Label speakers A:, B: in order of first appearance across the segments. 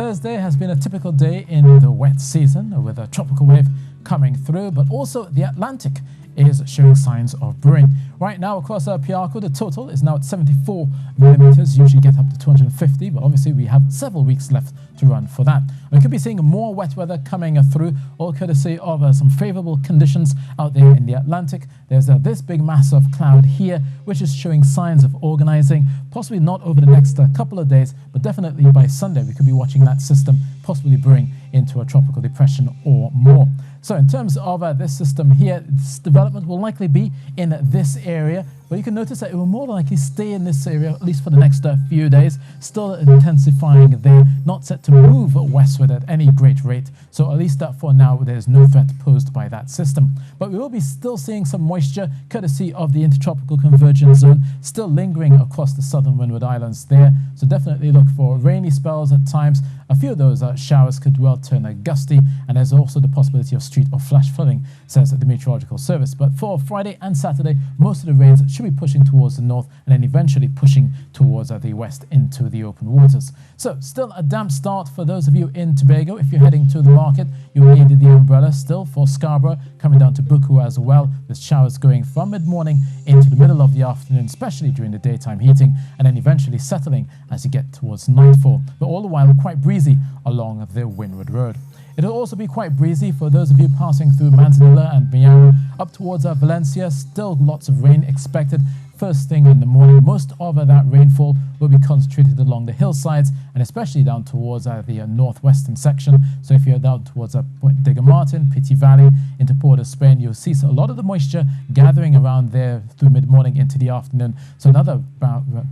A: Thursday has been a typical day in the wet season with a tropical wave coming through, but also the Atlantic is showing signs of brewing. Right now across Piarco, the total is now at 74 millimeters, usually get up to 250, but obviously we have several weeks left to run for that. We could be seeing more wet weather coming through, all courtesy of some favorable conditions out there in the Atlantic. There's this big mass of cloud here, which is showing signs of organizing, possibly not over the next couple of days, but definitely by Sunday we could be watching that system possibly brewing into a tropical depression or more. So in terms of this system here, this development will likely be in this area, but you can notice that it will more likely stay in this area at least for the next few days, still intensifying there, not set to move westward at any great rate. So at least for now, there's no threat posed by that system. But we will be still seeing some moisture courtesy of the intertropical convergence zone still lingering across the southern Windward Islands there. So definitely look for rainy spells at times. A few of those showers could well turn gusty, and there's also the possibility of street or flash flooding, says the Meteorological Service. But for Friday and Saturday, most of the rains should be pushing towards the north and then eventually pushing towards the west into the open waters. So still a damp start for those of you in Tobago. If you're heading to the market, you'll need the umbrella still for Scarborough, coming down to Buku as well, with showers going from mid-morning into the middle of the afternoon, especially during the daytime heating, and then eventually settling as you get towards nightfall, but all the while quite breezy along the Windward Road. It'll also be quite breezy for those of you passing through Manzanilla and Miami up towards Valencia. Still lots of rain expected first thing in the morning. Most of that rainfall will be concentrated along the hillsides and especially down towards the northwestern section. So if you're down towards Point Digger Martin, Pitti Valley, into Port of Spain, you'll see a lot of the moisture gathering around there through mid-morning into the afternoon. So another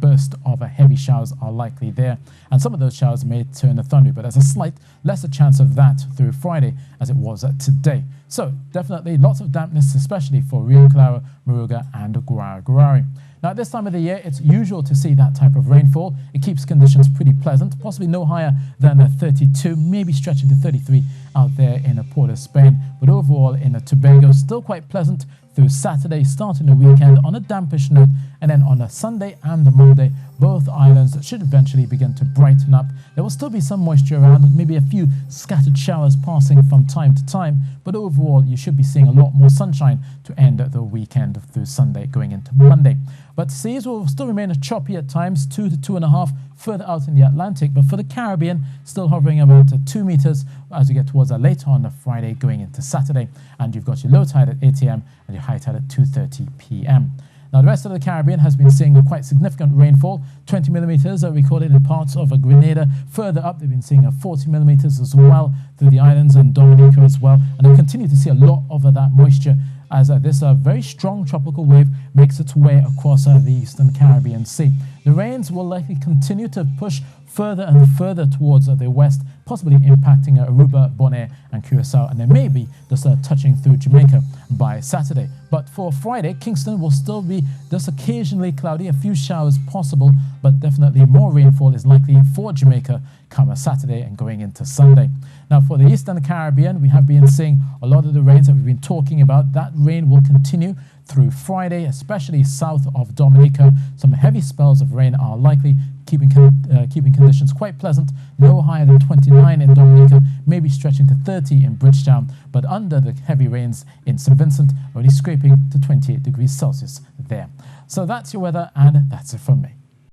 A: burst of heavy showers are likely there. And some of those showers may turn to thundery, but there's a slight lesser chance of that through Friday as it was today. So definitely lots of dampness, especially for Rio Claro, Moruga and Guaragurari. Now at this time of the year, it's usual to see that type of rainfall. It keeps conditions pretty pleasant, possibly no higher than 32, maybe stretching to 33 out there in Port of Spain. But overall in Tobago, still quite pleasant through Saturday, starting the weekend on a dampish note, and then on a Sunday and a Monday, both islands should eventually begin to brighten up. There will still be some moisture around, maybe a few scattered showers passing from time to time, but overall you should be seeing a lot more sunshine to end the weekend through Sunday going into Monday. But seas will still remain choppy at times, 2 to 2.5 further out in the Atlantic, but for the Caribbean, still hovering about 2 meters as you get towards later on Friday going into Saturday. And you've got your low tide at 8 a.m. and your high tide at 2:30 p.m. Now, the rest of the Caribbean has been seeing a quite significant rainfall. 20 millimeters are recorded in parts of Grenada. Further up, they've been seeing 40 millimeters as well through the islands and Dominica as well. And they continue to see a lot of that moisture as this very strong tropical wave makes its way across the eastern Caribbean Sea. The rains will likely continue to push further and further towards the west, possibly impacting Aruba, Bonaire and Curacao, and they may be just touching through Jamaica by Saturday. But for Friday, Kingston will still be just occasionally cloudy, a few showers possible, but definitely more rainfall is likely for Jamaica come Saturday and going into Sunday. Now for the Eastern Caribbean, we have been seeing a lot of the rains that we've been talking about. That rain will continue through Friday, especially south of Dominica. Some heavy spells of rain are likely, keeping conditions quite pleasant. No higher than 29 in Dominica, maybe stretching to 30 in Bridgetown, but under the heavy rains in St. Vincent, only scraping to 28 degrees Celsius there. So that's your weather, and that's it from me.